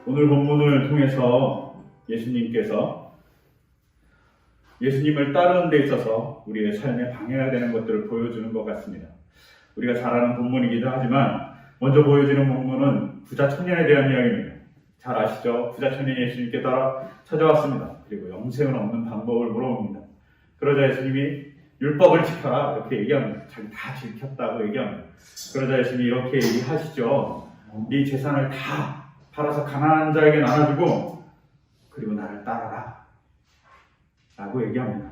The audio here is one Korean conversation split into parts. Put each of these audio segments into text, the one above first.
오늘 본문을 통해서 예수님께서 예수님을 따르는 데 있어서 우리의 삶에 방해가 되는 것들을 보여주는 것 같습니다. 우리가 잘 아는 본문이기도 하지만 먼저 보여지는 본문은 부자 청년에 대한 이야기입니다. 잘 아시죠? 부자 청년이 예수님께 따라 찾아왔습니다. 그리고 영생을 얻는 방법을 물어봅니다. 그러자 예수님이 율법을 지켜라 이렇게 얘기합니다. 자기 다 지켰다고 얘기합니다. 그러자 예수님이 이렇게 얘기하시죠. 네 재산을 다 팔아서 가난한 자에게 나눠주고 그리고 나를 따라라 라고 얘기합니다.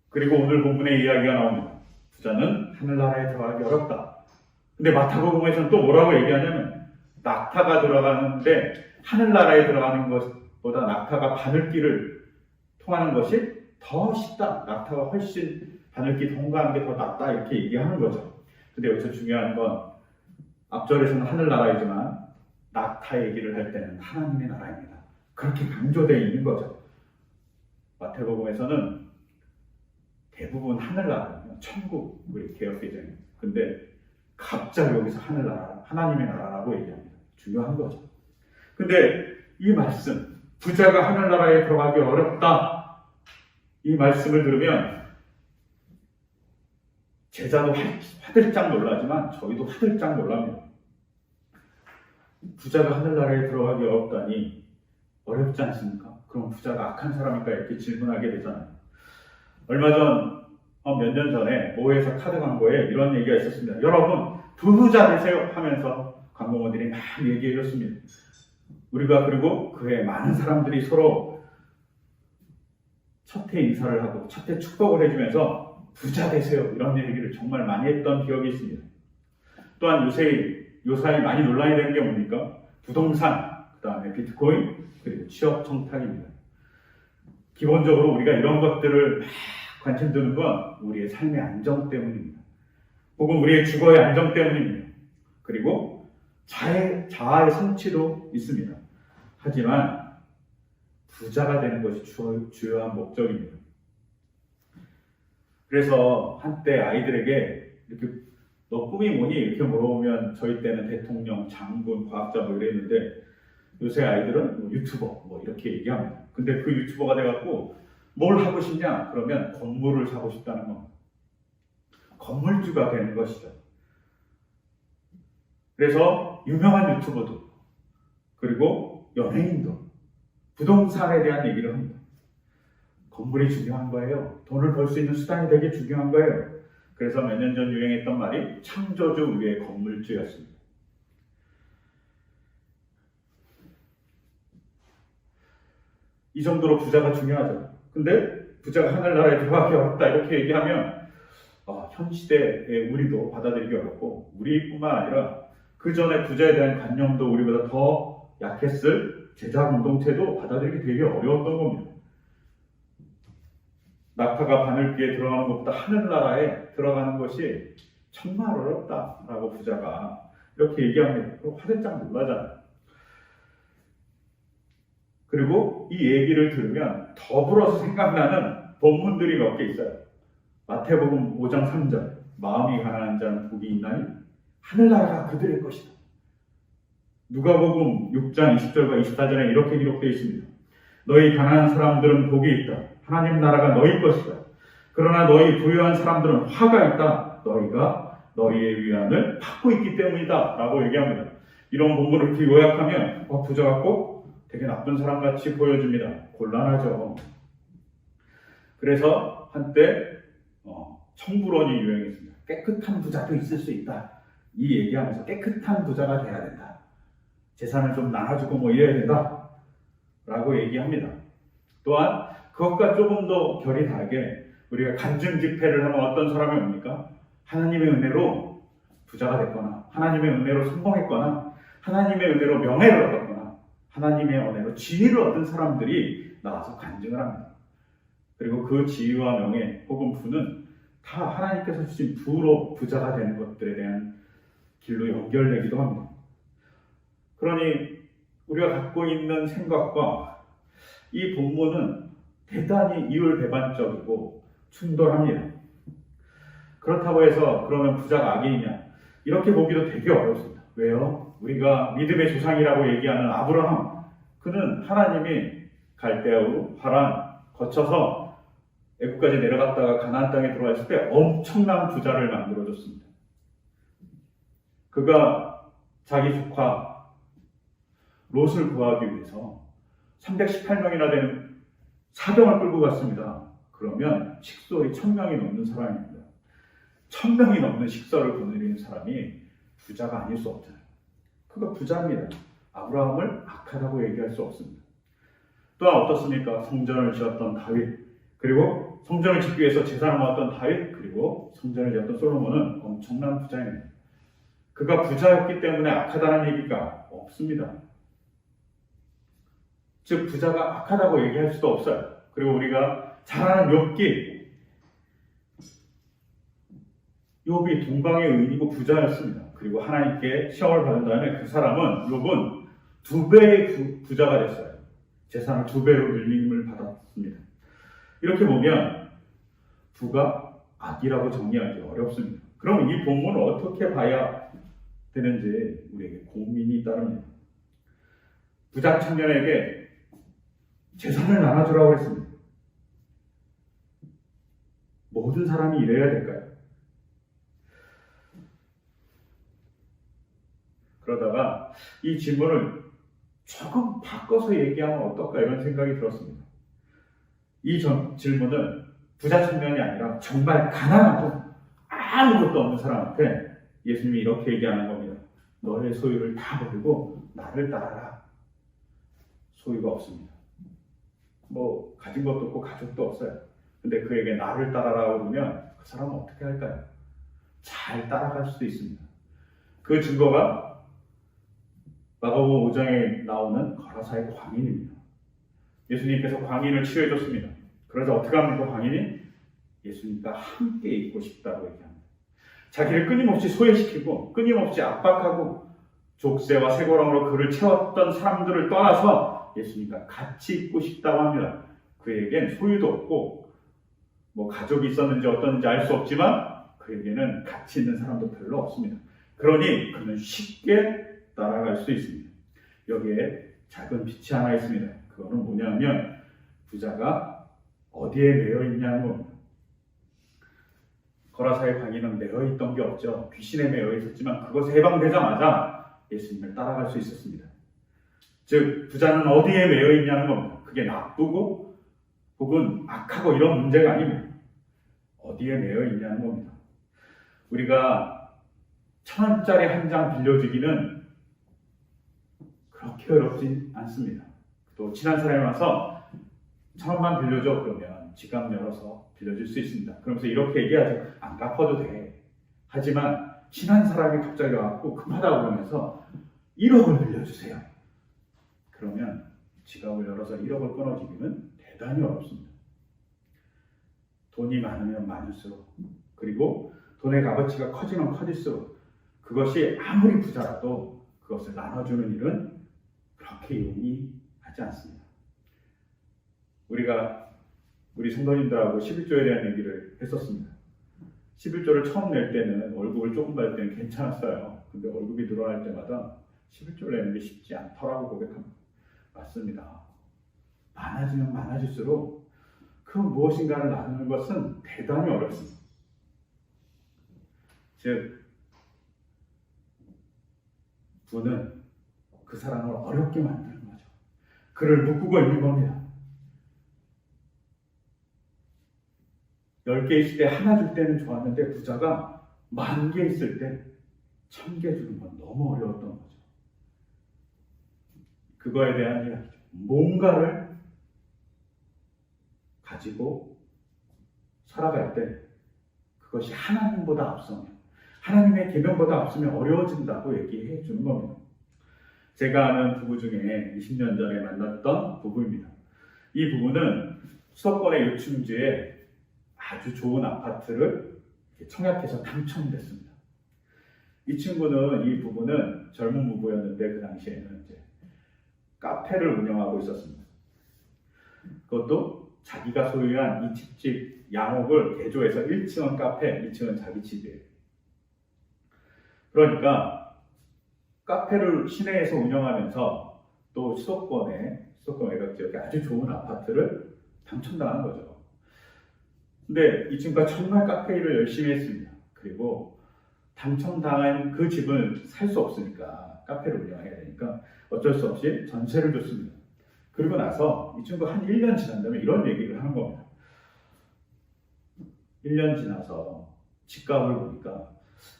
그리고 오늘 본문의 이야기가 나옵니다. 부자는 하늘나라에 들어가기 어렵다. 근데 마태복음에서는 또 뭐라고 얘기하냐면 낙타가 들어가는데 하늘나라에 들어가는 것보다 낙타가 바늘길을 통하는 것이 더 쉽다. 낙타가 훨씬 바늘길 통과하는 게 더 낫다. 이렇게 얘기하는 거죠. 근데 여기서 중요한 건 앞절에서는 하늘나라이지만 낙타 얘기를 할 때는 하나님의 나라입니다. 그렇게 강조되어 있는 거죠. 마태복음에서는 대부분 하늘나라, 천국 이렇게 기억되죠. 근데 갑자기 여기서 하늘나라, 하나님의 나라라고 얘기합니다. 중요한 거죠. 근데 이 말씀, 부자가 하늘나라에 들어가기 어렵다. 이 말씀을 들으면 제자도 화들짝 놀라지만 저희도 화들짝 놀랍니다. 부자가 하늘나라에 들어가기 어렵다니 어렵지 않습니까? 그럼 부자가 악한 사람일까 이렇게 질문하게 되잖아요. 얼마 전 몇 년 전에 모에서 카드 광고에 이런 얘기가 있었습니다. 여러분 부자 되세요 하면서 광고모들이 막 얘기해 줬습니다. 우리가 그리고 그에 많은 사람들이 서로 첫해 인사를 하고 첫해 축복을 해주면서 부자 되세요 이런 얘기를 정말 많이 했던 기억이 있습니다. 또한 요사이 많이 논란이 되는 게 뭡니까? 부동산, 그 다음에 비트코인, 그리고 취업 청탁입니다. 기본적으로 우리가 이런 것들을 막 관심 두는 건 우리의 삶의 안정 때문입니다. 혹은 우리의 주거의 안정 때문입니다. 그리고 자아의 성취도 있습니다. 하지만 부자가 되는 것이 주요한 목적입니다. 그래서 한때 아이들에게 이렇게 너 꿈이 뭐니? 이렇게 물어보면 저희 때는 대통령, 장군, 과학자 뭐 이랬는데 요새 아이들은 뭐 유튜버 뭐 이렇게 얘기합니다. 근데 그 유튜버가 돼갖고 뭘 하고 싶냐? 그러면 건물을 사고 싶다는 겁니다. 건물주가 되는 것이죠. 그래서 유명한 유튜버도 그리고 연예인도 부동산에 대한 얘기를 합니다. 건물이 중요한 거예요. 돈을 벌 수 있는 수단이 되게 중요한 거예요. 그래서 몇 년 전 유행했던 말이 창조주 위의 건물주였습니다. 이 정도로 부자가 중요하죠. 근데 부자가 하늘나라에 들어가기 어렵다 이렇게 얘기하면 현 시대에 우리도 받아들이기 어렵고 우리뿐만 아니라 그 전에 부자에 대한 관념도 우리보다 더 약했을 제자 공동체도 받아들이기 되게 어려웠던 겁니다. 낙타가 바늘귀에 들어가는 것보다 하늘나라에 들어가는 것이 정말 어렵다라고 부자가 이렇게 얘기합니다. 그리고 화들짝 놀라잖아요. 그리고 이 얘기를 들으면 더불어서 생각나는 본문들이 몇 개 있어요. 마태복음 5장 3절 마음이 가난한 자는 복이 있나니 하늘나라가 그들의 것이다. 누가복음 6장 20절과 24절에 이렇게 기록되어 있습니다. 너희 가난한 사람들은 복이 있다. 하나님 나라가 너희 것이다. 그러나 너희 부유한 사람들은 화가 있다. 너희가 너희의 위안을 받고 있기 때문이다 라고 얘기합니다. 이런 본문을 이렇게 요약하면 부자가 꼭 되게 나쁜 사람같이 보여집니다. 곤란하죠. 그래서 한때 청부론이 유행했습니다. 깨끗한 부자도 있을 수 있다. 이 얘기하면서 깨끗한 부자가 돼야 된다. 재산을 좀 나눠주고 뭐 이래야 된다. 라고 얘기합니다. 또한 그것과 조금 더 결이 다르게 우리가 간증 집회를 하면 어떤 사람이 옵니까? 하나님의 은혜로 부자가 됐거나 하나님의 은혜로 성공했거나 하나님의 은혜로 명예를 얻었거나 하나님의 은혜로 지위를 얻은 사람들이 나와서 간증을 합니다. 그리고 그 지위와 명예 혹은 부는 다 하나님께서 주신 부로 부자가 되는 것들에 대한 길로 연결되기도 합니다. 그러니 우리가 갖고 있는 생각과 이 본문은 대단히 이율배반적이고 충돌합니다. 그렇다고 해서 그러면 부자가 악인이냐? 이렇게 보기도 되게 어렵습니다. 왜요? 우리가 믿음의 조상이라고 얘기하는 아브라함, 그는 하나님이 갈대아우, 하란 거쳐서 애국까지 내려갔다가 가나안 땅에 들어왔을 때 엄청난 부자를 만들어줬습니다. 그가 자기 조카 롯을 구하기 위해서 318명이나 되는 사병을 끌고 갔습니다. 그러면 식솔이 1000명이 넘는 사람입니다. 1000명이 넘는 식솔을 거느리는 사람이 부자가 아닐 수 없잖아요. 그가 부자입니다. 아브라함을 악하다고 얘기할 수 없습니다. 또한 어떻습니까? 성전을 지었던 다윗, 그리고 성전을 짓기 위해서 제사를 모았던 다윗, 그리고 성전을 지었던 솔로몬은 엄청난 부자입니다. 그가 부자였기 때문에 악하다는 얘기가 없습니다. 즉 부자가 악하다고 얘기할 수도 없어요. 그리고 우리가 잘 아는 욥이 동방의 의인이고 부자였습니다. 그리고 하나님께 시험을 받은 다음에 그 사람은 욥은 2배의 부자가 됐어요. 재산을 2배로 늘림을 받았습니다. 이렇게 보면 부가 악이라고 정의하기 어렵습니다. 그럼 이 본문을 어떻게 봐야 되는지 우리에게 고민이 따릅니다. 부자 청년에게 재산을 나눠주라고 했습니다. 모든 사람이 이래야 될까요? 그러다가 이 질문을 조금 바꿔서 얘기하면 어떨까 이런 생각이 들었습니다. 이 질문은 부자 청년이 아니라 정말 가난하고 아무것도 없는 사람한테 예수님이 이렇게 얘기하는 겁니다. 너의 소유를 다 버리고 나를 따라라. 소유가 없습니다. 뭐 가진 것도 없고 가족도 없어요. 근데 그에게 나를 따라라 그러면 그 사람은 어떻게 할까요? 잘 따라갈 수도 있습니다. 그 증거가 마가복음 5장에 나오는 거라사의 광인입니다. 예수님께서 광인을 치유해줬습니다. 그래서 어떻게 합니까? 광인이 예수님과 함께 있고 싶다고 얘기합니다. 자기를 끊임없이 소외시키고 끊임없이 압박하고 족쇄와 쇠고랑으로 그를 채웠던 사람들을 떠나서 예수님과 같이 있고 싶다고 합니다. 그에겐 소유도 없고 뭐 가족이 있었는지 어떤지 알 수 없지만 그에게는 같이 있는 사람도 별로 없습니다. 그러니 그는 쉽게 따라갈 수 있습니다. 여기에 작은 빛이 하나 있습니다. 그거는 뭐냐면 부자가 어디에 매여 있냐는 겁니다. 거라사의 광인은 매여 있던 게 없죠. 귀신에 매여 있었지만 그것에 해방되자마자 예수님을 따라갈 수 있었습니다. 즉 부자는 어디에 매여 있냐는 겁니다. 그게 나쁘고 혹은 악하고 이런 문제가 아닙니다. 어디에 매여 있냐는 겁니다. 우리가 1000원짜리 한 장 빌려주기는 그렇게 어렵지 않습니다. 또 친한 사람이 와서 1000원만 빌려줘 그러면 지갑 열어서 빌려줄 수 있습니다. 그러면서 이렇게 얘기하죠. 안 갚아도 돼. 하지만 친한 사람이 갑자기 와갖고 급하다고 그러면서 1억을 빌려주세요. 그러면 지갑을 열어서 1억을 끊어주기는 대단히 어렵습니다. 돈이 많으면 많을수록 그리고 돈의 값어치가 커지면 커질수록 그것이 아무리 부자라도 그것을 나눠주는 일은 그렇게 용이하지 않습니다. 우리가 우리 성도님들하고 11조에 대한 얘기를 했었습니다. 11조를 처음 낼 때는 월급을 조금 받을 때는 괜찮았어요. 근데 월급이 늘어날 때마다 11조를 내는 게 쉽지 않더라고 고백합니다. 맞습니다. 많아지면 많아질수록 그 무엇인가를 나누는 것은 대단히 어렵습니다. 즉 부는 그 사람을 어렵게 만드는 거죠. 그를 묶고 있는 겁니다. 10개 있을 때 하나 줄 때는 좋았는데 부자가 10,000개 있을 때 1000개 주는 건 너무 어려웠던 거죠. 그거에 대한 이야기죠. 뭔가를 가지고 살아갈 때 그것이 하나님보다 앞서면 하나님의 계명보다 앞서면 어려워진다고 얘기해 주는 겁니다. 제가 아는 부부 중에 20년 전에 만났던 부부입니다. 이 부부는 수도권의 요충지에 아주 좋은 아파트를 청약해서 당첨됐습니다. 이 부부는 젊은 부부였는데 그 당시에는 이제 카페를 운영하고 있었습니다. 그것도 자기가 소유한 이 집집 양옥을 개조해서 1층은 카페, 2층은 자기 집이에요. 그러니까 카페를 시내에서 운영하면서 또 수도권 외곽 지역에 아주 좋은 아파트를 당첨당한 거죠. 근데 이 친구가 정말 카페 일을 열심히 했습니다. 그리고 당첨당한 그 집을 살 수 없으니까 카페를 운영해야 되니까 어쩔 수 없이 전세를 줬습니다. 그리고 나서 이 친구가 한 1년 지난 다음에 이런 얘기를 하는 겁니다. 1년 지나서 집값을 보니까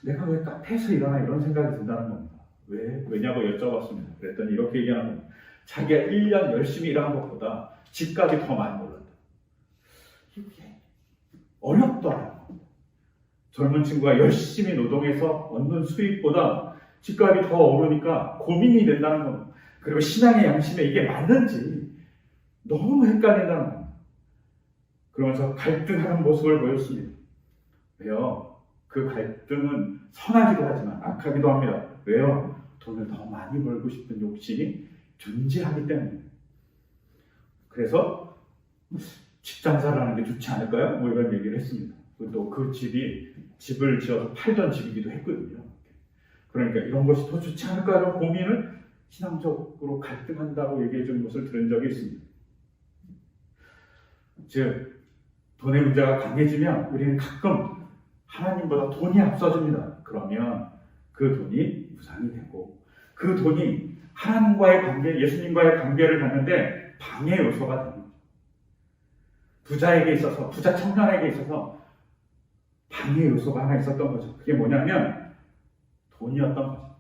내가 왜 카페에서 일하나 이런 생각이 든다는 겁니다. 왜냐고 여쭤봤습니다. 그랬더니 이렇게 얘기하는 겁니다. 자기가 1년 열심히 일한 것보다 집값이 더 많이 올랐다. 이게 어렵더라고요. 젊은 친구가 열심히 노동해서 얻는 수입보다 집값이 더 오르니까 고민이 된다는 겁니다. 그리고 신앙의 양심에 이게 맞는지 너무 헷갈린다는 겁니다. 그러면서 갈등하는 모습을 보였습니다. 왜요? 그 갈등은 선하기도 하지만 악하기도 합니다. 왜요? 돈을 더 많이 벌고 싶은 욕심이 존재하기 때문입니다. 그래서 집 장사를 하는 게 좋지 않을까요? 뭐 이런 얘기를 했습니다. 또 그 집을 지어서 팔던 집이기도 했거든요. 그러니까 이런 것이 더 좋지 않을까라는 고민을 신앙적으로 갈등한다고 얘기해 준 것을 들은 적이 있습니다. 즉, 돈의 문제가 강해지면 우리는 가끔 하나님보다 돈이 앞서집니다. 그러면 그 돈이 무상이 되고 그 돈이 하나님과의 관계, 예수님과의 관계를 갖는데 방해 요소가 됩니다. 부자에게 있어서, 부자 청년에게 있어서 방해 요소가 하나 있었던 거죠. 그게 뭐냐면 돈이었던 거죠.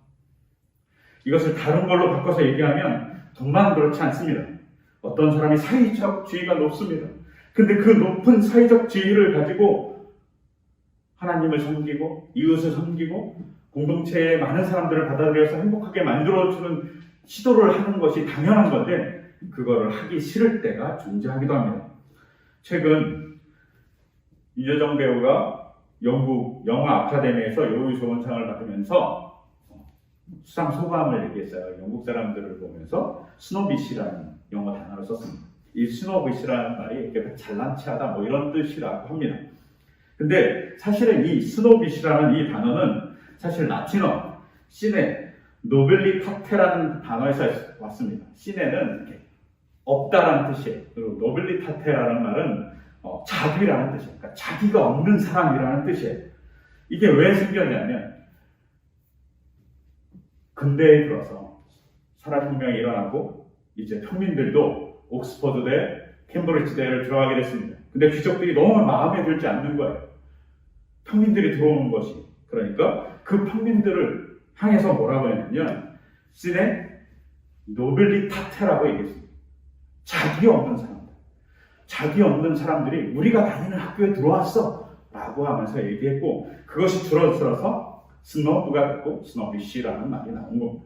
이것을 다른 걸로 바꿔서 얘기하면 돈만 그렇지 않습니다. 어떤 사람이 사회적 지위가 높습니다. 근데 그 높은 사회적 지위를 가지고 하나님을 섬기고 이웃을 섬기고 공동체의 많은 사람들을 받아들여서 행복하게 만들어주는 시도를 하는 것이 당연한 건데 그거를 하기 싫을 때가 존재하기도 합니다. 최근 유재정 배우가 영국 영화 아카데미에서 여우조원상을 받으면서 수상 소감을 얘기했어요. 영국 사람들을 보면서 스노비시라는 영어 단어를 썼습니다. 이 스노비시라는 말이 이렇게 잘난 체하다 뭐 이런 뜻이라고 합니다. 근데 사실은 이 스노비시라는 이 단어는 사실 라틴어 시네 노빌리타테라는 단어에서 왔습니다. 시네는 이렇게 없다라는 뜻이에요. 그리고 노빌리타테라는 말은 자비라는 뜻이에요. 그러니까 자기가 없는 사람이라는 뜻이에요. 이게 왜 생겼냐면 근대에 들어서 산업혁명이 일어나고 이제 평민들도 옥스퍼드대, 캠브리지대를 들어가게 됐습니다. 근데 귀족들이 너무 마음에 들지 않는 거예요. 평민들이 들어오는 것이. 그러니까 그 평민들을 향해서 뭐라고 했냐면 시네 노빌리타테라고 얘기했습니다. 자기 없는 사람들. 자기 없는 사람들이 우리가 다니는 학교에 들어왔어 라고 하면서 얘기했고 그것이 줄어들어서 스노브가 됐고 스노비시라는 말이 나온 겁니다.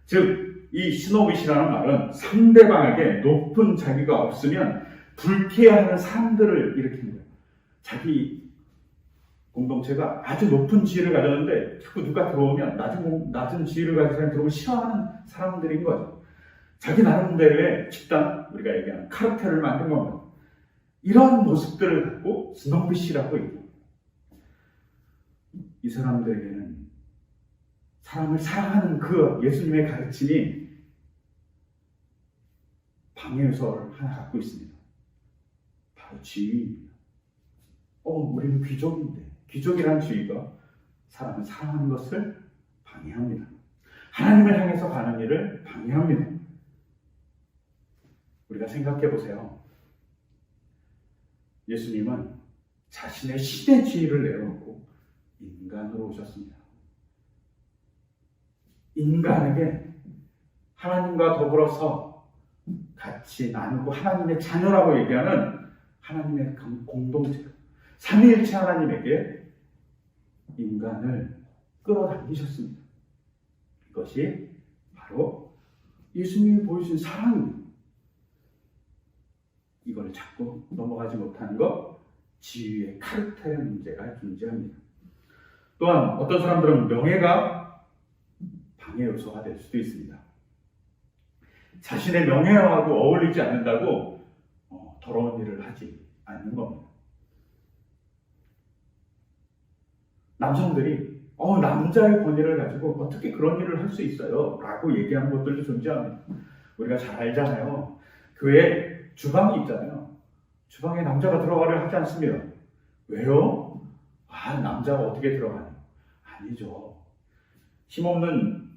즉 이 스노비시라는 말은 상대방에게 높은 자기가 없으면 불쾌해하는 사람들을 일으키는 거예요. 자기 공동체가 아주 높은 지위를 가졌는데 자꾸 누가 들어오면 낮은 지위를 가진 사람이 들어오면 싫어하는 사람들인 거죠. 자기 나름대로의 집단, 우리가 얘기하는 카르텔을 만든 겁니다. 이런 모습들을 갖고 스노비시라고 얘기합니다. 이 사람들에게는 사람을 사랑하는 그 예수님의 가르침이 방해 요소를 하나 갖고 있습니다. 바로 지위입니다. 우리는 귀족인데 귀족이라는 지위가 사람을 사랑하는 것을 방해합니다. 하나님을 향해서 가는 일을 방해합니다. 우리가 생각해 보세요. 예수님은 자신의 신의 지위를 내려놓고 인간으로 오셨습니다. 인간에게 하나님과 더불어서 같이 나누고 하나님의 자녀라고 얘기하는 하나님의 공동체, 삼위일체 하나님에게 인간을 끌어당기셨습니다. 이것이 바로 예수님이 보여주신 사랑입니다. 이걸 자꾸 넘어가지 못하는 것, 지위의 카르텔의 문제가 존재합니다. 또한 어떤 사람들은 명예가 방해 요소가 될 수도 있습니다. 자신의 명예하고 어울리지 않는다고 더러운 일을 하지 않는 겁니다. 남성들이 남자의 권위를 가지고 어떻게 그런 일을 할 수 있어요? 라고 얘기하는 것들도 존재합니다. 우리가 잘 알잖아요. 교회에 주방이 있잖아요. 주방에 남자가 들어가려 하지 않습니다. 왜요? 남자가 어떻게 들어가냐? 아니죠. 힘없는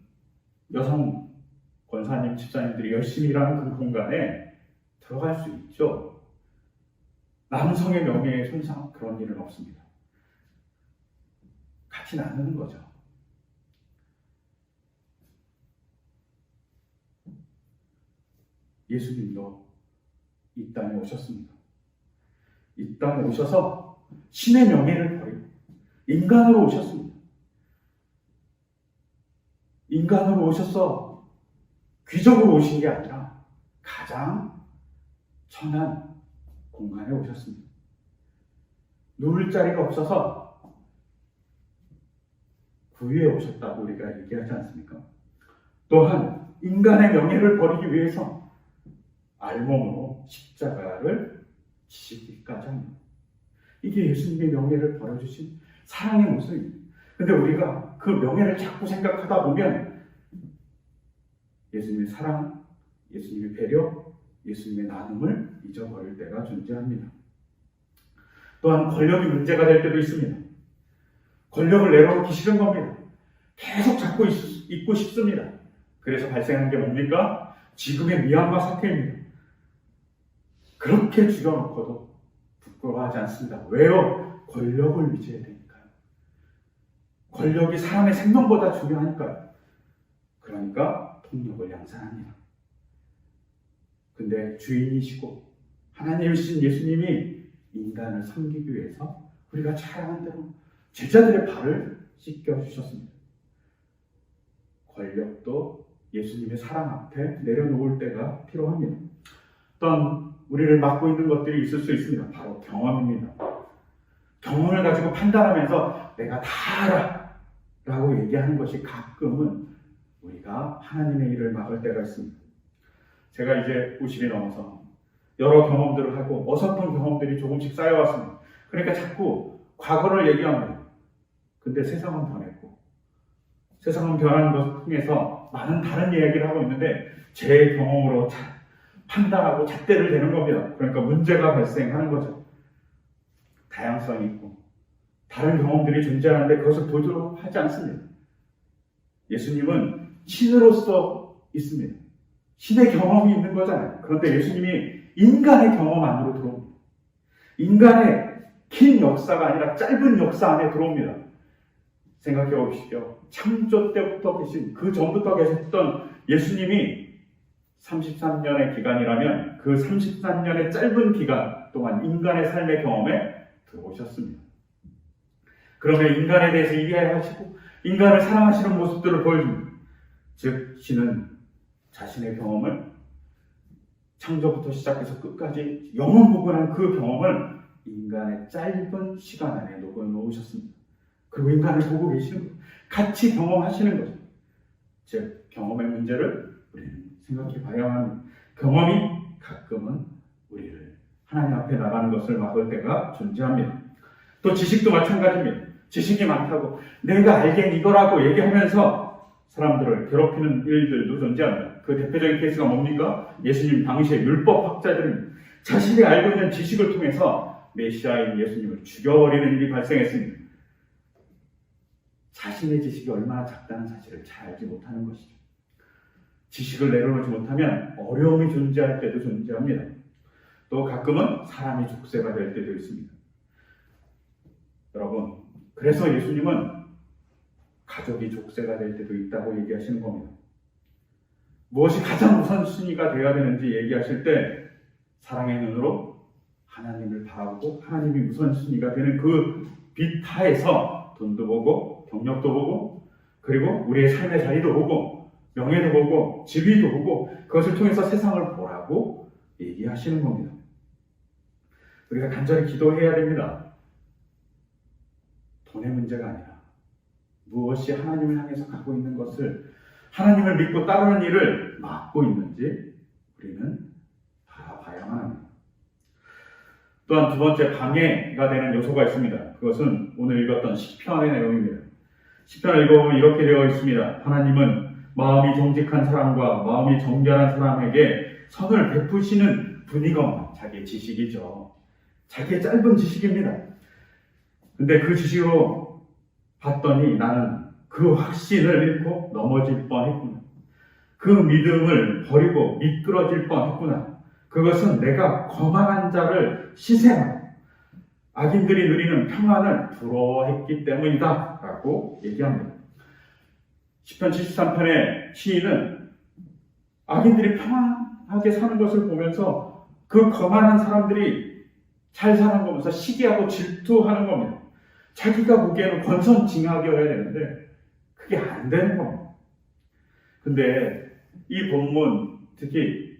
여성 권사님, 집사님들이 열심히 일하는 그 공간에 들어갈 수 있죠. 남성의 명예에 손상, 그런 일은 없습니다. 같이 나누는 거죠. 예수님도 이 땅에 오셨습니다. 이 땅에 오셔서 신의 명예를 버리고 인간으로 오셨습니다. 인간으로 오셔서 귀족으로 오신 게 아니라 가장 천한 공간에 오셨습니다. 누울 자리가 없어서 구유에 오셨다고 우리가 얘기하지 않습니까? 또한 인간의 명예를 버리기 위해서 알몸으로 십자가를 지시기까지 합니다. 이게 예수님의 명예를 버려주신 사랑의 모습입니다. 근데 우리가 그 명예를 자꾸 생각하다 보면 예수님의 사랑, 예수님의 배려, 예수님의 나눔을 잊어버릴 때가 존재합니다. 또한 권력이 문제가 될 때도 있습니다. 권력을 내려놓기 싫은 겁니다. 계속 잡고 있고 싶습니다. 그래서 발생한 게 뭡니까? 지금의 미얀마 사태입니다. 그렇게 죽여놓고도 부끄러워하지 않습니다. 왜요? 권력을 유지해야 되니까요. 권력이 사람의 생명보다 중요하니까요. 그러니까 폭력을 양산합니다. 근데 주인이시고 하나님이신 예수님이 인간을 섬기기 위해서 우리가 차양한 대로 제자들의 발을 씻겨주셨습니다. 권력도 예수님의 사랑 앞에 내려놓을 때가 필요합니다. 또한 우리를 막고 있는 것들이 있을 수 있습니다. 바로 경험입니다. 경험을 가지고 판단하면서 내가 다 알아 라고 얘기하는 것이 가끔은 우리가 하나님의 일을 막을 때가 있습니다. 제가 이제 50이 넘어서 여러 경험들을 하고 어설픈 경험들이 조금씩 쌓여왔습니다. 그러니까 자꾸 과거를 얘기합니다. 근데 세상은 변했고 세상은 변하는 것을 통해서 많은 다른 이야기를 하고 있는데 제 경험으로 판단하고 잣대를 대는 겁니다. 그러니까 문제가 발생하는 거죠. 다양성이 있고 다른 경험들이 존재하는데 그것을 보도록 하지 않습니다. 예수님은 신으로서 있습니다. 신의 경험이 있는 거잖아요. 그런데 예수님이 인간의 경험 안으로 들어옵니다. 인간의 긴 역사가 아니라 짧은 역사 안에 들어옵니다. 생각해 보십시오. 창조 때부터 계신, 그 전부터 계셨던 예수님이 33년의 기간이라면 그 33년의 짧은 기간 동안 인간의 삶의 경험에 들어오셨습니다. 그러면 인간에 대해서 이해하시고 인간을 사랑하시는 모습들을 보여줍니다. 즉 신은 자신의 경험을 창조부터 시작해서 끝까지 영원무궁한 그 경험을 인간의 짧은 시간 안에 녹여놓으셨습니다. 그리고 인간을 보고 계시는 거예요. 같이 경험하시는 거죠. 즉 경험의 문제를 우리는 생각해 봐야 합니다. 경험이 가끔은 우리를 하나님 앞에 나가는 것을 막을 때가 존재합니다. 또 지식도 마찬가지입니다. 지식이 많다고 내가 알기엔 이거라고 얘기하면서 사람들을 괴롭히는 일들도 존재합니다. 그 대표적인 케이스가 뭡니까? 예수님 당시의 율법학자들은 자신이 알고 있는 지식을 통해서 메시아인 예수님을 죽여버리는 일이 발생했습니다. 자신의 지식이 얼마나 작다는 사실을 잘 알지 못하는 것이죠. 지식을 내려놓지 못하면 어려움이 존재할 때도 존재합니다. 또 가끔은 사람이 족쇄가 될 때도 있습니다. 여러분, 그래서 예수님은 가족이 족쇄가 될 때도 있다고 얘기하시는 겁니다. 무엇이 가장 우선순위가 되어야 되는지 얘기하실 때 사랑의 눈으로 하나님을 바라보고 하나님이 우선순위가 되는 그 빛 하에서 돈도 보고 경력도 보고 그리고 우리의 삶의 자리도 보고 명예도 보고 지위도 보고 그것을 통해서 세상을 보라고 얘기하시는 겁니다. 우리가 간절히 기도해야 됩니다. 돈의 문제가 아니라 무엇이 하나님을 향해서 가고 있는 것을 하나님을 믿고 따르는 일을 막고 있는지 우리는 바라봐야만 합니다. 또한 두 번째 방해가 되는 요소가 있습니다. 그것은 오늘 읽었던 시편의 내용입니다. 시편을 읽어보면 이렇게 되어 있습니다. 하나님은 마음이 정직한 사람과 마음이 정결한 사람에게 선을 베푸시는 분이거나, 자기의 지식이죠. 자기의 짧은 지식입니다. 근데 그 지식으로 봤더니 나는 그 확신을 잃고 넘어질 뻔했구나. 그 믿음을 버리고 미끄러질 뻔했구나. 그것은 내가 거만한 자를 시샘하고 악인들이 누리는 평안을 부러워했기 때문이다 라고 얘기합니다. 시편 73편의 시인은 악인들이 평안하게 사는 것을 보면서 그 거만한 사람들이 잘 사는 거 보면서 시기하고 질투하는 겁니다. 자기가 보기에는 권선징악이어야 되는데 그게 안 되는 겁니다. 근데 이 본문, 특히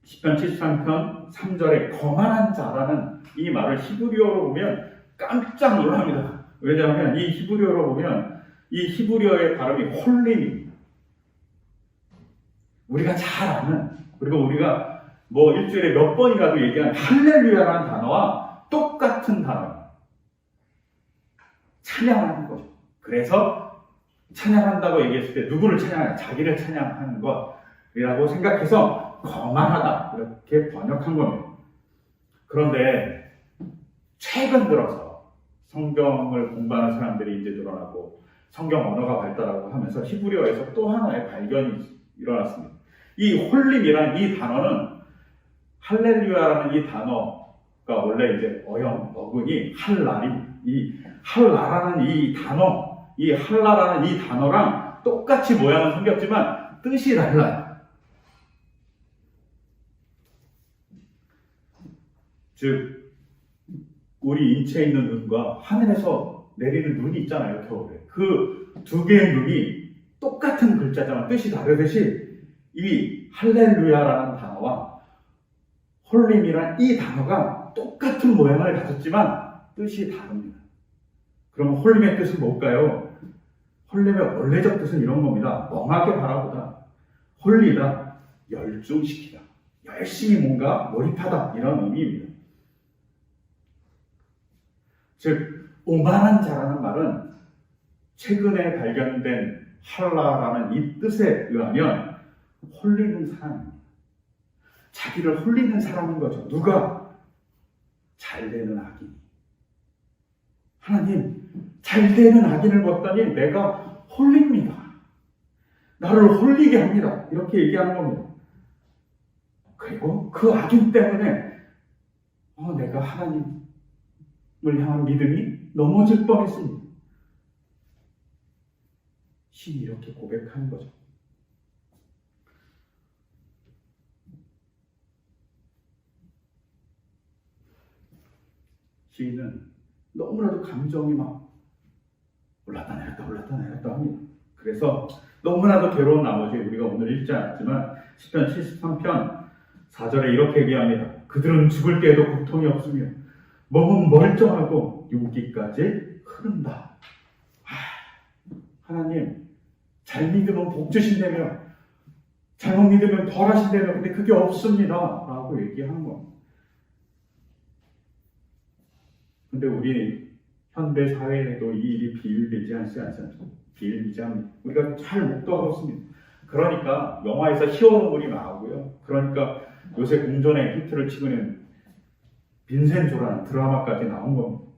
시편 73편 3절에 거만한 자라는 이 말을 히브리어로 보면 깜짝 놀랍니다. 왜냐하면 이 히브리어로 보면 이 히브리어의 발음이 홀림입니다. 우리가 잘 아는, 그리고 우리가 뭐 일주일에 몇 번이라도 얘기하는 할렐루야라는 단어와 똑같은 단어입니다. 찬양하는 거죠. 그래서 찬양한다고 얘기했을 때 누구를 찬양하냐? 자기를 찬양하는 것이라고 생각해서 거만하다 이렇게 번역한 겁니다. 그런데 최근 들어서 성경을 공부하는 사람들이 이제 늘어나고 성경 언어가 발달하고 하면서 히브리어에서 또 하나의 발견이 일어났습니다. 이 홀림이라는 이 단어는 할렐루야라는 이 단어가 원래 이제 어근이 할라림, 이 할라라는 이 단어, 이 할라라는 이 단어랑 똑같이 모양은 생겼지만 뜻이 달라요. 즉 우리 인체에 있는 눈과 하늘에서 내리는 눈이 있잖아요, 겨울에. 그 두 개의 눈이 똑같은 글자지만 뜻이 다르듯이 이 할렐루야라는 단어와 홀림이란 이 단어가 똑같은 모양을 가졌지만 뜻이 다릅니다. 그럼 홀림의 뜻은 뭘까요? 홀림의 원래적 뜻은 이런 겁니다. 멍하게 바라보다, 홀리다, 열중시키다, 열심히 뭔가 몰입하다, 이런 의미입니다. 즉 오만한 자라는 말은 최근에 발견된 할라라는 이 뜻에 의하면 홀리는 사람입니다. 자기를 홀리는 사람인 거죠. 누가? 잘 되는 악인. 하나님, 잘 되는 악인을 봤더니 내가 홀립니다. 나를 홀리게 합니다. 이렇게 얘기하는 겁니다. 그리고 그 악인 때문에 내가 하나님을 향한 믿음이 넘어질 뻔했습니다. 신이 이렇게 고백하는 거죠. 시인은 너무나도 감정이 막 올랐다 내렸다 합니다. 그래서 너무나도 괴로운 나머지 우리가 오늘 읽지 않았지만 시편 73편 4절에 이렇게 얘기합니다. 그들은 죽을 때에도 고통이 없으며 몸은 멀쩡하고 윤기까지 흐른다. 하나님, 잘 믿으면 복 주신다며, 잘못 믿으면 벌 하신다며, 근데 그게 없습니다 라고 얘기하는 겁니다. 근데 우리 현대 사회에도 이 일이 비일비재하지 않습니까? 비일비재합니다. 우리가 잘 목도하고 있습니다. 그러니까 영화에서 히어로물이 나오고요. 그러니까 요새 공전의 히트를 치고 있는 빈센조라는 드라마까지 나온 겁니다.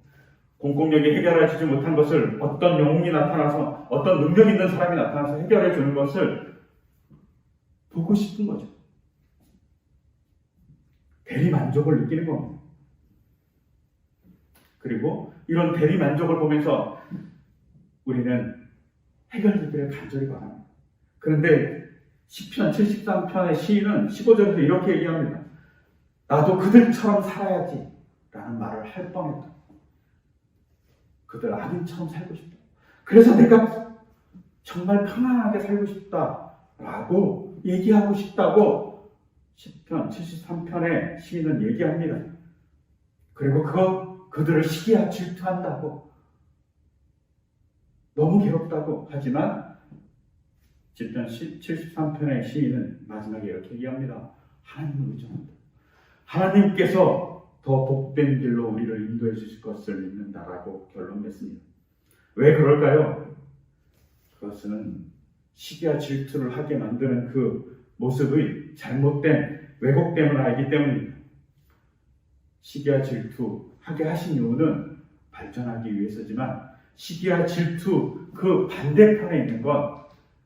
공공력이 해결해주지 못한 것을 어떤 영웅이 나타나서, 어떤 능력 있는 사람이 나타나서 해결해 주는 것을 보고 싶은 거죠. 대리만족을 느끼는 겁니다. 그리고 이런 대리만족을 보면서 우리는 해결되기를 간절히 바랍니다. 그런데 시편 73편의 시인은 15절에서 이렇게 얘기합니다. 나도 그들처럼 살아야지 라는 말을 할 뻔했다. 그들 악인처럼 살고 싶다. 그래서 내가 정말 편안하게 살고 싶다라고 얘기하고 싶다고 시편 73편의 시인은 얘기합니다. 그리고 그들을 시기하고 질투한다고, 너무 괴롭다고 하지만 시편 73편의 시인은 마지막에 이렇게 얘기합니다. 하나님을 의존한다. 하나님께서 더 복된 길로 우리를 인도해 주실 것을 믿는다라고 결론 냈습니다. 왜 그럴까요? 그것은 시기와 질투를 하게 만드는 그 모습의 잘못된 왜곡됨을 알기 때문입니다. 시기와 질투하게 하신 이유는 발전하기 위해서지만 시기와 질투 그 반대편에 있는 건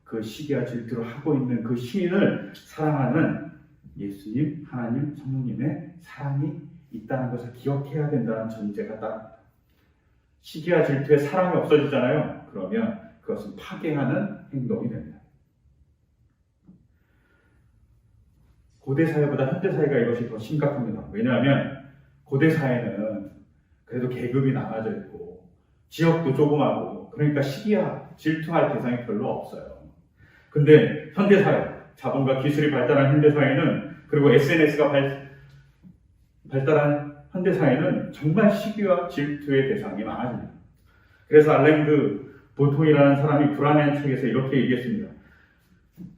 그 시기와 질투를 하고 있는 그 시인을 사랑하는 예수님, 하나님, 성령님의 사랑이 있다는 것을 기억해야 된다는 전제가 따릅니다. 시기와 질투에 사랑이 없어지잖아요. 그러면 그것은 파괴하는 행동이 됩니다. 고대 사회보다 현대 사회가 이것이 더 심각합니다. 왜냐하면 고대 사회는 그래도 계급이 나눠져 있고 지역도 조그마하고 그러니까 시기와 질투할 대상이 별로 없어요. 근데 현대 사회, 자본과 기술이 발달한 현대 사회는 그리고 SNS가 발달한 현대 사회는 정말 시기와 질투의 대상이 많아집니다. 그래서 알랭드 보통이라는 사람이 불안해한 책에서 이렇게 얘기했습니다.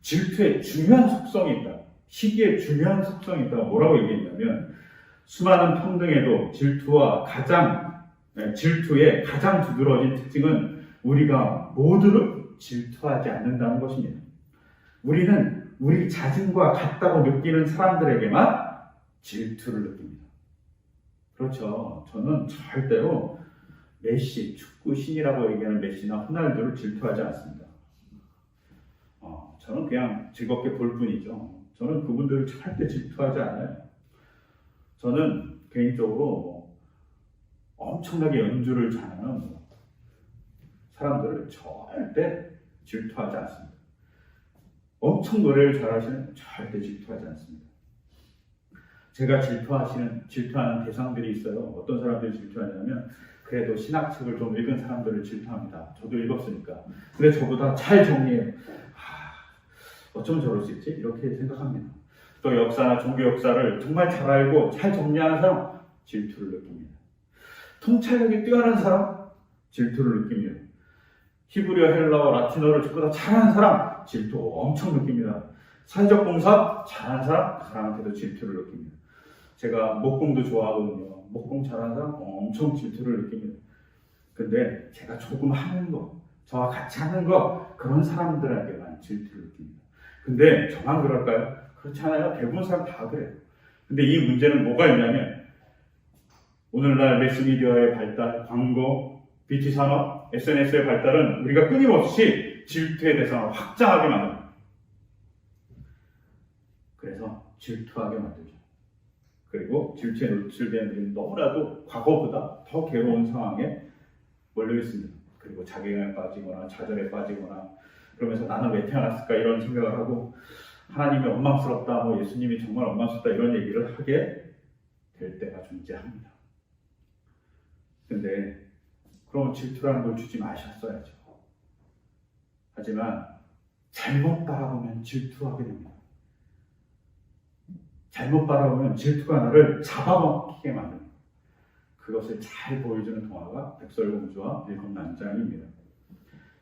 질투의 중요한 속성이 있다. 시기의 중요한 속성이 있다고 뭐라고 얘기했냐면 수많은 평등에도 질투의 가장 두드러진 특징은 우리가 모두를 질투하지 않는다는 것입니다. 우리는 우리 자신과 같다고 느끼는 사람들에게만 질투를 느낍니다. 그렇죠. 저는 절대로 메시, 축구 신이라고 얘기하는 메시나 호날두를 질투하지 않습니다. 저는 그냥 즐겁게 볼 뿐이죠. 저는 그분들을 절대 질투하지 않아요. 저는 개인적으로 엄청나게 연주를 잘하는 사람들을 절대 질투하지 않습니다. 엄청 노래를 잘하시는 절대 질투하지 않습니다. 제가 질투하는 대상들이 있어요. 어떤 사람들이 질투하냐면 그래도 신학책을 좀 읽은 사람들을 질투합니다. 저도 읽었으니까. 근데 저보다 잘 정리해요. 어쩌면 저럴 수 있지? 이렇게 생각합니다. 또 역사나 종교 역사를 정말 잘 알고 잘 정리하는 사람 질투를 느낍니다. 통찰력이 뛰어난 사람 질투를 느낍니다. 히브리어, 헬라어, 라틴어를 전부 다 잘하는 사람 질투 엄청 느낍니다. 사회적 봉사 잘하는 사람 그 사람한테도 질투를 느낍니다. 제가 목공도 좋아하거든요. 목공 잘하는 사람 엄청 질투를 느낍니다. 근데 제가 조금 하는 거, 저와 같이 하는 거 그런 사람들에게만 질투를 느낍니다. 근데 저만 그럴까요? 그렇지 않아요. 대부분 사람 다 그래요. 근데 이 문제는 뭐가 있냐면 오늘날 매스미디어의 발달, 광고, BT 산업, SNS의 발달은 우리가 끊임없이 질투의 대상을 확장하게 만듭니다. 그래서 질투하게 만들죠. 그리고 질투에 노출된 우리는 너무나도 과거보다 더 괴로운 상황에 몰려 있습니다. 그리고 자괴감에 빠지거나 좌절에 빠지거나 그러면서 나는 왜 태어났을까 이런 생각을 하고 하나님이 원망스럽다, 예수님이 정말 원망스럽다 이런 얘기를 하게 될 때가 존재합니다. 근데 그럼 질투라는 걸 주지 마셨어야죠. 하지만 잘못 바라보면 질투하게 됩니다. 잘못 바라보면 질투가 나를 잡아먹히게 만듭니다. 그것을 잘 보여주는 동화가 백설공주와 일곱난장입니다.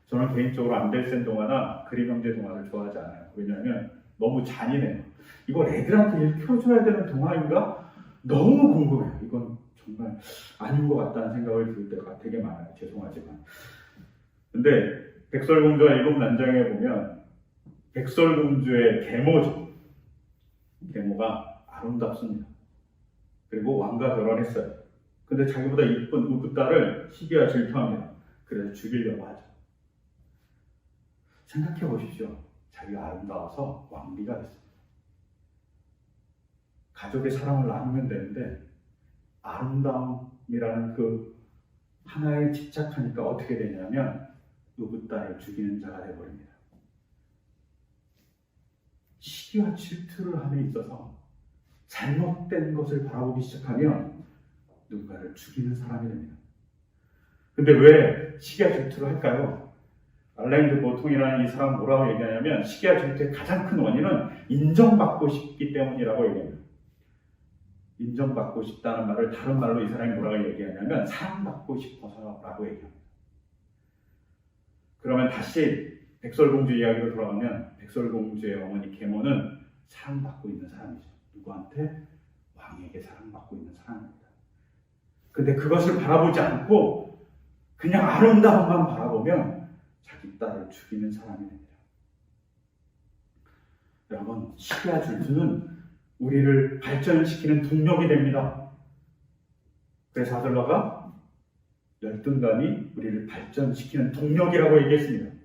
저는 개인적으로 안델센 동화나 그림 형제 동화를 좋아하지 않아요. 왜냐하면 너무 잔인해요. 이걸 애들한테 읽혀줘야 되는 동화인가? 너무 궁금해요. 이건 정말 아닌 것 같다는 생각을 들 때가 되게 많아요. 죄송하지만. 근데 백설공주와 일곱난장에 보면 백설공주의 계모죠. 계모가 아름답습니다. 그리고 왕과 결혼했어요. 근데 자기보다 이쁜 우붓딸을 시기와 질투합니다. 그래서 죽이려고 하죠. 생각해 보십시오. 자기가 아름다워서 왕비가 됐습니다. 가족의 사랑을 나누면 되는데 아름다움이라는 그 하나에 집착하니까 어떻게 되냐면 우붓딸을 죽이는 자가 되어버립니다. 시기와 질투를 함에 있어서 잘못된 것을 바라보기 시작하면 누군가를 죽이는 사람이 됩니다. 근데 왜 시기와 질투를 할까요? 알랭드 보통이라는 이 사람은 뭐라고 얘기하냐면 시기와 질투의 가장 큰 원인은 인정받고 싶기 때문이라고 얘기합니다. 인정받고 싶다는 말을 다른 말로 이 사람이 뭐라고 얘기하냐면 사랑받고 싶어서라고 얘기합니다. 그러면 다시 백설공주 이야기로 돌아가면 백설공주의 어머니 계모는 사랑받고 있는 사람이죠. 누구한테? 왕에게 사랑받고 있는 사람입니다. 근데 그것을 바라보지 않고 그냥 아름다움만 바라보면 자기 딸을 죽이는 사람이 됩니다. 여러분, 시기와 질투는 우리를 발전시키는 동력이 됩니다. 그래서 아들러가 열등감이 우리를 발전시키는 동력이라고 얘기했습니다.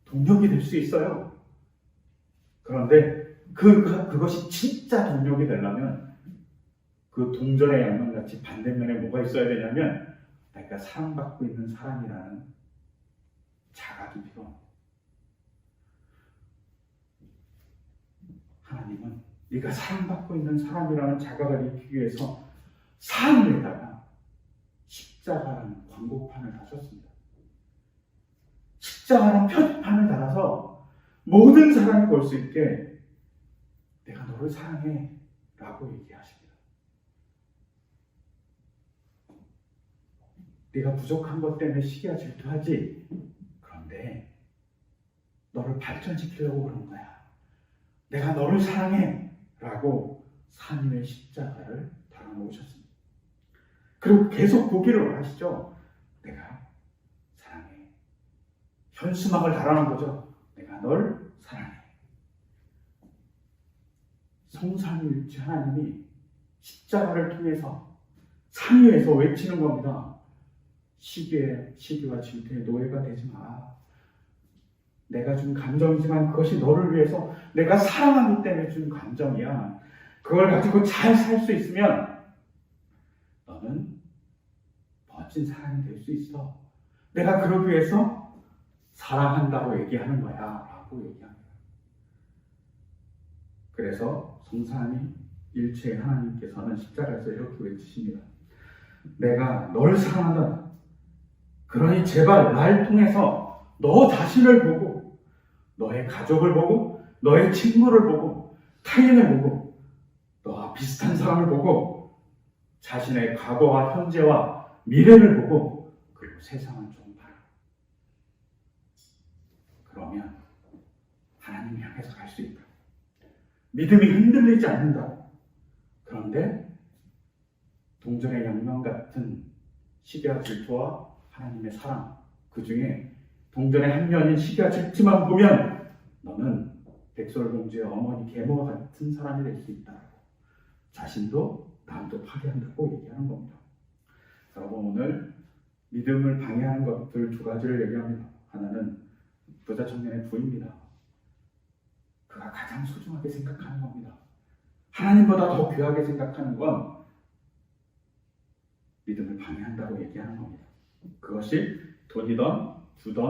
동력이 될 수 있어요. 그런데 그것이 진짜 동력이 되려면 그 동전의 양면같이 반대면에 뭐가 있어야 되냐면 내가 사랑받고 있는 사람이라는 자각이 필요합니다. 하나님은 네가 사랑받고 있는 사람이라는 자각을 익히기 위해서 삶에다가 십자가라는 광고판을 다셨습니다. 십자가라는 표지판을 달아서 모든 사람이 볼 수 있게 내가 너를 사랑해 라고 얘기하십니다. 네가 부족한 것 때문에 시기와 질투하지. 그런데 너를 발전시키려고 그런 거야. 내가 너를 사랑해 라고 하나님의 십자가를 달아놓으셨습니다. 그리고 계속 보기를 원하시죠. 내가 사랑해. 현수막을 달아놓은 거죠. 내가 널 사랑해. 성삼위일체 하나님이 십자가를 통해서 삼위에서 외치는 겁니다. 시기와 질투의 노예가 되지 마. 내가 준 감정이지만 그것이 너를 위해서 내가 사랑하기 때문에 준 감정이야. 그걸 가지고 잘 살 수 있으면 너는 멋진 사람이 될 수 있어. 내가 그러기 위해서 사랑한다고 얘기하는 거야 라고 얘기합니다. 그래서 성삼위 일체의 하나님께서는 십자가에서 이렇게 외치십니다. 내가 널 사랑한다. 그러니 제발 날 통해서 너 자신을 보고 너의 가족을 보고 너의 친구를 보고 타인을 보고 너와 비슷한 사람을 보고 자신의 과거와 현재와 미래를 보고 그리고 세상을 좀 봐라. 그러면 하나님 향해서 갈 수 있다. 믿음이 흔들리지 않는다. 그런데 동전의 양면 같은 시기와 질투와 하나님의 사랑, 그 중에 동전의 한 면인 시기와 질투만 보면 너는 백설공주의 어머니 계모와 같은 사람이 될 수 있다. 자신도 남도 파괴한다고 얘기하는 겁니다. 여러분, 오늘 믿음을 방해하는 것들 두 가지를 얘기합니다. 하나는 부자 청년의 부입니다. 그가 가장 소중하게 생각하는 겁니다. 하나님보다 더 귀하게 생각하는 건 믿음을 방해한다고 얘기하는 겁니다. 그것이 돈이든 부든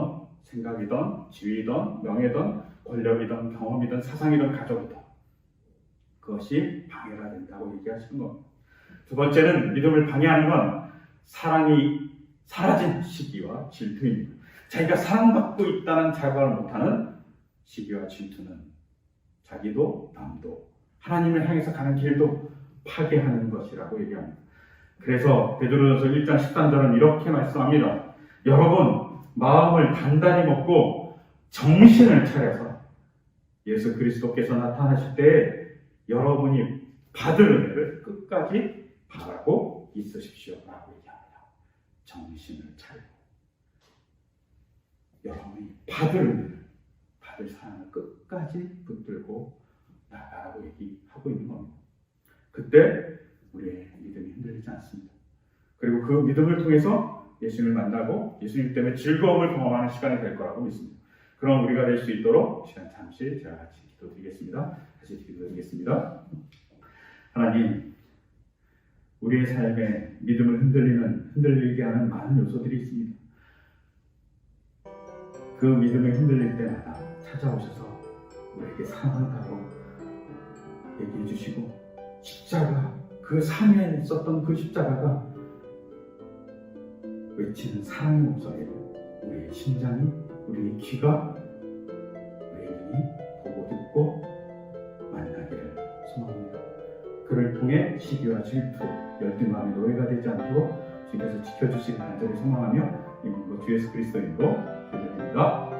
생각이든 지위든 명예든 권력이든 경험이든 사상이든 가족이든 그것이 방해가 된다고 얘기하시는 겁니다. 두 번째는 믿음을 방해하는 건 사랑이 사라진 시기와 질투입니다. 자기가 사랑받고 있다는 자각을 못하는 시기와 질투는 자기도 남도 하나님을 향해서 가는 길도 파괴하는 것이라고 얘기합니다. 그래서 베드로전서 1장 13절은 이렇게 말씀합니다. 여러분, 마음을 단단히 먹고 정신을 차려서 예수 그리스도께서 나타나실 때에 여러분이 받을 은혜를 끝까지 바라고 있으십시오 라고 얘기합니다. 정신을 차리고 여러분이 받을 은혜를, 받을 사랑을 끝까지 붙들고 나가라고 얘기하고 있는 겁니다. 그때 우리의 믿음이 흔들리지 않습니다. 그리고 그 믿음을 통해서 예수님을 만나고 예수님 때문에 즐거움을 경험하는 시간이 될 거라고 믿습니다. 그럼 우리가 될 수 있도록 시간 잠시 제가 같이 기도드리겠습니다. 다시 기도드리겠습니다. 하나님, 우리의 삶에 믿음을 흔들리게 하는 많은 요소들이 있습니다. 그 믿음이 흔들릴 때마다 찾아오셔서 우리에게 사랑한다고 얘기해 주시고 십자가, 그 삶에 있었던 그 십자가가 외치는 사랑의 목소리를 우리의 심장이, 우리의 귀가, 우리의 눈이 보고 듣고 만나기를 소망합니다. 그를 통해 시기와 질투, 열등감의 노예가 되지 않도록 주께서 지켜주시길 간절히 소망하며 이 주 예수 그리스도의 이름으로 기도드립니다.